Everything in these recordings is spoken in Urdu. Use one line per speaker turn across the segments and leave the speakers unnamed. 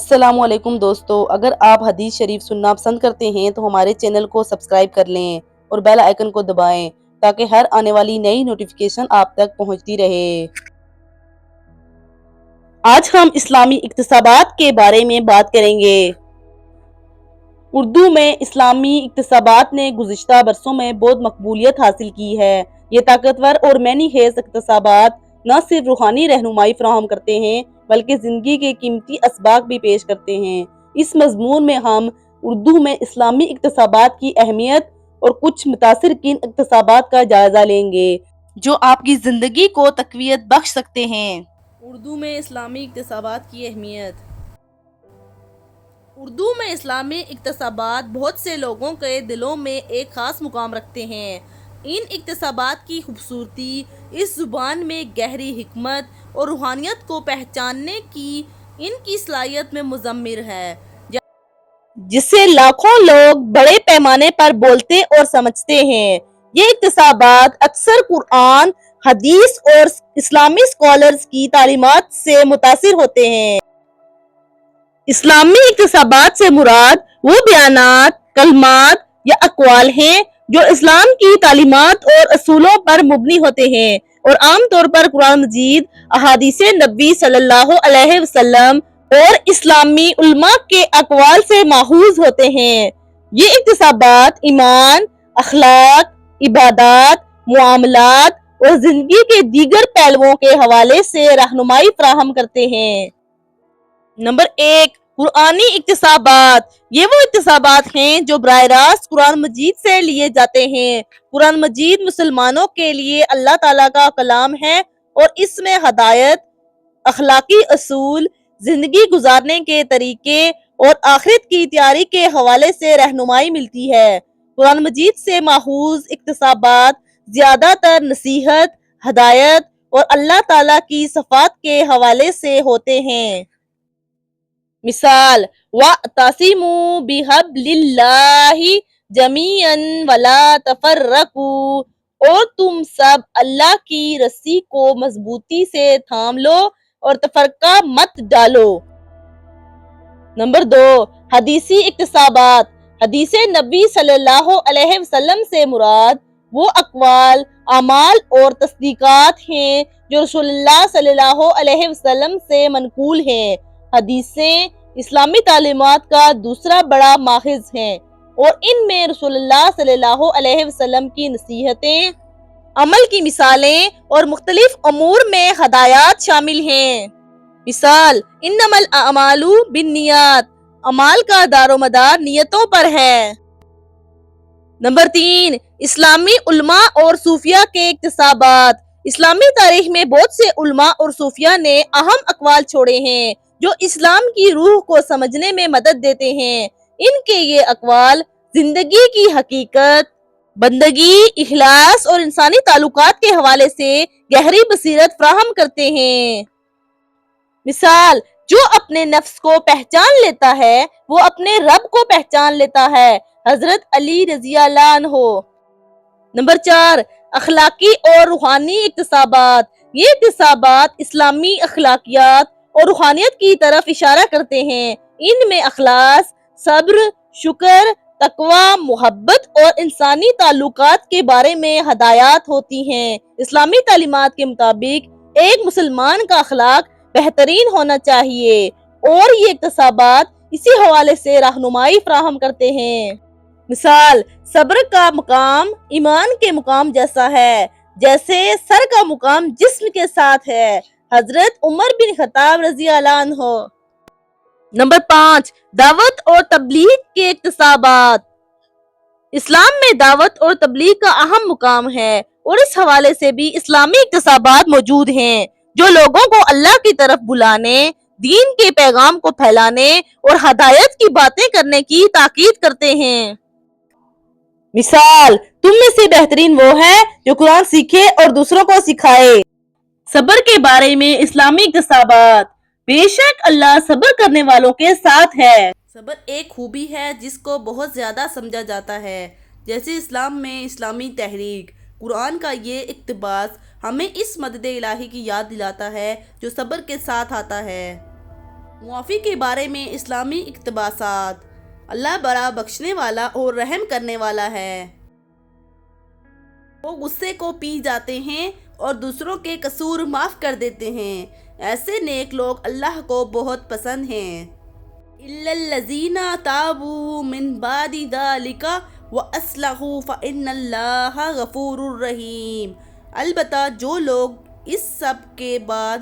السلام علیکم دوستو، اگر آپ حدیث شریف سننا پسند کرتے ہیں تو ہمارے چینل کو سبسکرائب کر لیں اور بیل آئیکن کو دبائیں تاکہ ہر آنے والی نئی نوٹیفیکیشن آپ تک پہنچتی رہے۔ آج ہم اسلامی اقتصابات کے بارے میں بات کریں گے۔ اردو میں اسلامی اقتصابات نے گزشتہ برسوں میں بہت مقبولیت حاصل کی ہے۔ یہ طاقتور اور معنی خیز اقتصابات نہ صرف روحانی رہنمائی فراہم کرتے ہیں بلکہ زندگی کے قیمتی اسباق بھی پیش کرتے ہیں۔ اس مضمون میں ہم اردو میں اسلامی اقتصابات کی اہمیت اور کچھ متاثر کن اقتصابات کا جائزہ لیں گے جو آپ کی زندگی کو تقویت بخش سکتے ہیں۔ اردو میں اسلامی اقتصابات کی اہمیت۔ اردو میں اسلامی اقتصابات بہت سے لوگوں کے دلوں میں ایک خاص مقام رکھتے ہیں۔ ان اقتصابات کی خوبصورتی اس زبان میں گہری حکمت اور روحانیت کو پہچاننے کی ان کی صلاحیت میں مضمر ہے، جسے لاکھوں لوگ بڑے پیمانے پر بولتے اور سمجھتے ہیں۔ یہ اقتصابات اکثر قرآن، حدیث اور اسلامی اسکالرز کی تعلیمات سے متاثر ہوتے ہیں۔ اسلامی اقتصابات سے مراد وہ بیانات، کلمات یا اقوال ہیں جو اسلام کی تعلیمات اور اصولوں پر مبنی ہوتے ہیں اور عام طور پر قرآن مجید، احادیث نبوی صلی اللہ علیہ وسلم اور اسلامی علماء کے اقوال سے ماخوذ ہوتے ہیں۔ یہ اقتصابات ایمان، اخلاق، عبادات، معاملات اور زندگی کے دیگر پہلوؤں کے حوالے سے رہنمائی فراہم کرتے ہیں۔ نمبر 1، قرآنی اقتصابات۔ یہ وہ اقتصابات ہیں جو براہ راست قرآن مجید سے لیے جاتے ہیں۔ قرآن مجید مسلمانوں کے لیے اللہ تعالیٰ کا کلام ہے اور اس میں ہدایت، اخلاقی اصول، زندگی گزارنے کے طریقے اور آخرت کی تیاری کے حوالے سے رہنمائی ملتی ہے۔ قرآن مجید سے ماخوذ اقتصابات زیادہ تر نصیحت، ہدایت اور اللہ تعالیٰ کی صفات کے حوالے سے ہوتے ہیں۔ مثال، وَاعْتَصِمُوا بِحَبْلِ اللَّهِ جَمِيعًا وَلَا تَفَرَّقُوا، اور تم سب اللہ کی رسی کو مضبوطی سے تھام لو اور تفرقہ مت ڈالو۔ نمبر 2، حدیثی اقتصابات۔ حدیث نبوی صلی اللہ علیہ وسلم سے مراد وہ اقوال، اعمال اور تصدیقات ہیں جو رسول اللہ صلی اللہ علیہ وسلم سے منقول ہیں۔ حدیثیں اسلامی تعلیمات کا دوسرا بڑا ماخذ ہیں اور ان میں رسول اللہ صلی اللہ علیہ وسلم کی نصیحتیں، عمل کی مثالیں اور مختلف امور میں ہدایات شامل ہیں۔ مثال، انما الاعمال بالنیات، اعمال کا دار و مدار نیتوں پر ہے۔ نمبر 3، اسلامی علماء اور صوفیاء کے اقتصابات۔ اسلامی تاریخ میں بہت سے علماء اور صوفیاء نے اہم اقوال چھوڑے ہیں جو اسلام کی روح کو سمجھنے میں مدد دیتے ہیں۔ ان کے یہ اقوال زندگی کی حقیقت، بندگی، اخلاص اور انسانی تعلقات کے حوالے سے گہری بصیرت فراہم کرتے ہیں۔ مثال، جو اپنے نفس کو پہچان لیتا ہے وہ اپنے رب کو پہچان لیتا ہے، حضرت علی رضی اللہ عنہ۔ نمبر 4، اخلاقی اور روحانی اقتصابات۔ یہ اقتصابات اسلامی اخلاقیات اور روحانیت کی طرف اشارہ کرتے ہیں۔ ان میں اخلاص، صبر، شکر، تقوی، محبت اور انسانی تعلقات کے بارے میں ہدایات ہوتی ہیں۔ اسلامی تعلیمات کے مطابق ایک مسلمان کا اخلاق بہترین ہونا چاہیے اور یہ اقتصابات اسی حوالے سے رہنمائی فراہم کرتے ہیں۔ مثال، صبر کا مقام ایمان کے مقام جیسا ہے جیسے سر کا مقام جسم کے ساتھ ہے، حضرت عمر بن خطاب رضی اللہ عنہ۔ نمبر 5، دعوت اور تبلیغ کے اقتصابات۔ اسلام میں دعوت اور تبلیغ کا اہم مقام ہے اور اس حوالے سے بھی اسلامی اقتصابات موجود ہیں جو لوگوں کو اللہ کی طرف بلانے، دین کے پیغام کو پھیلانے اور ہدایت کی باتیں کرنے کی تاکید کرتے ہیں۔ مثال، تم میں سے بہترین وہ ہے جو قرآن سیکھے اور دوسروں کو سکھائے۔ صبر کے بارے میں اسلامی اقتصابات۔ بے شک اللہ صبر کرنے والوں کے ساتھ ہے۔ صبر ایک خوبی ہے جس کو بہت زیادہ سمجھا جاتا ہے، جیسے اسلام میں اسلامی تحریک۔ قرآن کا یہ اقتباس ہمیں اس مدد الہی کی یاد دلاتا ہے جو صبر کے ساتھ آتا ہے۔ معافی کے بارے میں اسلامی اقتباسات: اللہ بڑا بخشنے والا اور رحم کرنے والا ہے۔ وہ غصے کو پی جاتے ہیں اور دوسروں کے قصور معاف کر دیتے ہیں۔ ایسے نیک لوگ اللہ کو بہت پسند ہیں۔ إِلَّا الَّذِينَ تَابُوا مِن بَعْدِ ذَلِكَ وَأَصْلَحُوا فَإِنَّ اللَّهَ غَفُورٌ رَحِيمٌ۔ البتہ جو لوگ اس سب کے بعد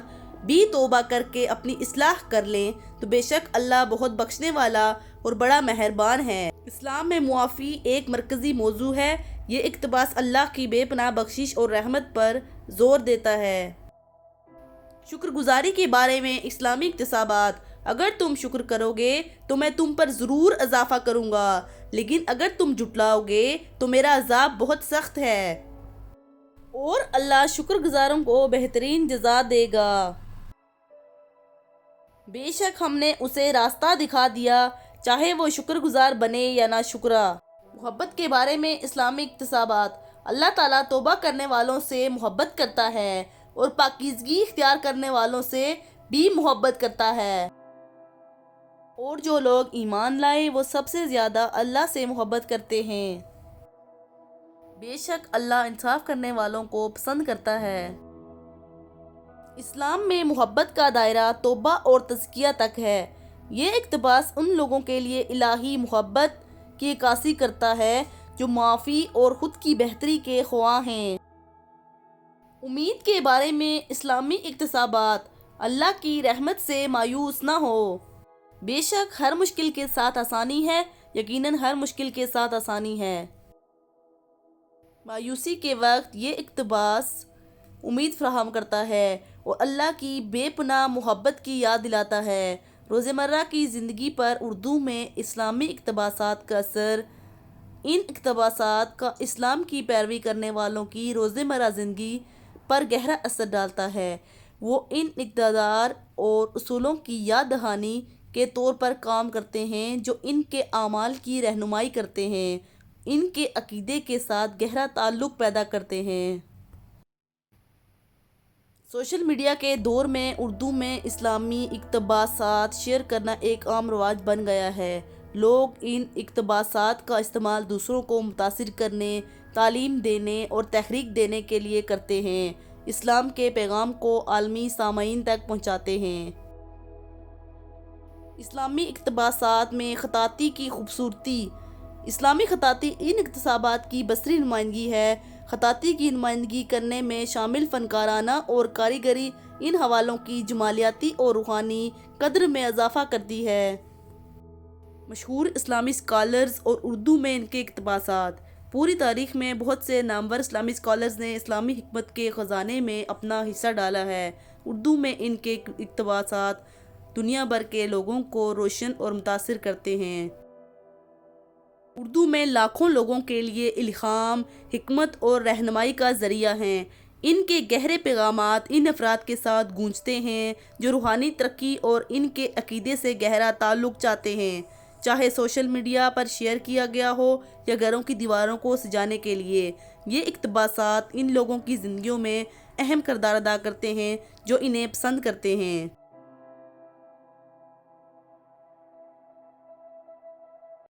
بھی توبہ کر کے اپنی اصلاح کر لیں تو بے شک اللہ بہت بخشنے والا اور بڑا مہربان ہے۔ اسلام میں معافی ایک مرکزی موضوع ہے۔ یہ اقتباس اللہ کی بے پناہ بخشش اور رحمت پر زور دیتا ہے۔ شکر گزاری کے بارے میں اسلامی اقتباسات: اگر تم شکر کرو گے تو میں تم پر ضرور اضافہ کروں گا، لیکن اگر تم جھٹلاؤ گے تو میرا عذاب بہت سخت ہے، اور اللہ شکر گزاروں کو بہترین جزا دے گا۔ بے شک ہم نے اسے راستہ دکھا دیا، چاہے وہ شکر گزار بنے یا نہ شکرا۔ محبت کے بارے میں اسلامی اقتباسات: اللہ تعالیٰ توبہ کرنے والوں سے محبت کرتا ہے اور پاکیزگی اختیار کرنے والوں سے بھی محبت کرتا ہے، اور جو لوگ ایمان لائے وہ سب سے زیادہ اللہ سے محبت کرتے ہیں۔ بے شک اللہ انصاف کرنے والوں کو پسند کرتا ہے۔ اسلام میں محبت کا دائرہ توبہ اور تزکیہ تک ہے۔ یہ اقتباس ان لوگوں کے لیے الہی محبت کی عکاسی کرتا ہے جو معافی اور خود کی بہتری کے خواہاں ہیں۔ امید کے بارے میں اسلامی اقتباسات: اللہ کی رحمت سے مایوس نہ ہو، بے شک ہر مشکل کے ساتھ آسانی ہے، یقیناً ہر مشکل کے ساتھ آسانی ہے۔ مایوسی کے وقت یہ اقتباس امید فراہم کرتا ہے اور اللہ کی بے پناہ محبت کی یاد دلاتا ہے۔ روزمرہ کی زندگی پر اردو میں اسلامی اقتباسات کا اثر: ان اقتباسات کا اسلام کی پیروی کرنے والوں کی روزمرہ زندگی پر گہرا اثر ڈالتا ہے۔ وہ ان اقدار اور اصولوں کی یاد دہانی کے طور پر کام کرتے ہیں جو ان کے اعمال کی رہنمائی کرتے ہیں، ان کے عقیدے کے ساتھ گہرا تعلق پیدا کرتے ہیں۔ سوشل میڈیا کے دور میں اردو میں اسلامی اقتباسات شیئر کرنا ایک عام رواج بن گیا ہے۔ لوگ ان اقتباسات کا استعمال دوسروں کو متاثر کرنے، تعلیم دینے اور تحریک دینے کے لیے کرتے ہیں، اسلام کے پیغام کو عالمی سامعین تک پہنچاتے ہیں۔ اسلامی اقتباسات میں خطاطی کی خوبصورتی: اسلامی خطاطی ان اقتباسات کی بصری نمائندگی ہے۔ خطاطی کی نمائندگی کرنے میں شامل فنکارانہ اور کاریگری ان حوالوں کی جمالیاتی اور روحانی قدر میں اضافہ کرتی ہے۔ مشہور اسلامی اسکالرز اور اردو میں ان کے اقتباسات: پوری تاریخ میں بہت سے نامور اسلامی اسکالرز نے اسلامی حکمت کے خزانے میں اپنا حصہ ڈالا ہے۔ اردو میں ان کے اقتباسات دنیا بھر کے لوگوں کو روشن اور متاثر کرتے ہیں۔ اردو میں لاکھوں لوگوں کے لیے الہام، حکمت اور رہنمائی کا ذریعہ ہیں۔ ان کے گہرے پیغامات ان افراد کے ساتھ گونجتے ہیں جو روحانی ترقی اور ان کے عقیدے سے گہرا تعلق چاہتے ہیں، چاہے سوشل میڈیا پر شیئر کیا گیا ہو یا گھروں کی دیواروں کو سجانے کے لیے۔ یہ اقتباسات ان لوگوں کی زندگیوں میں اہم کردار ادا کرتے ہیں جو انہیں پسند کرتے ہیں۔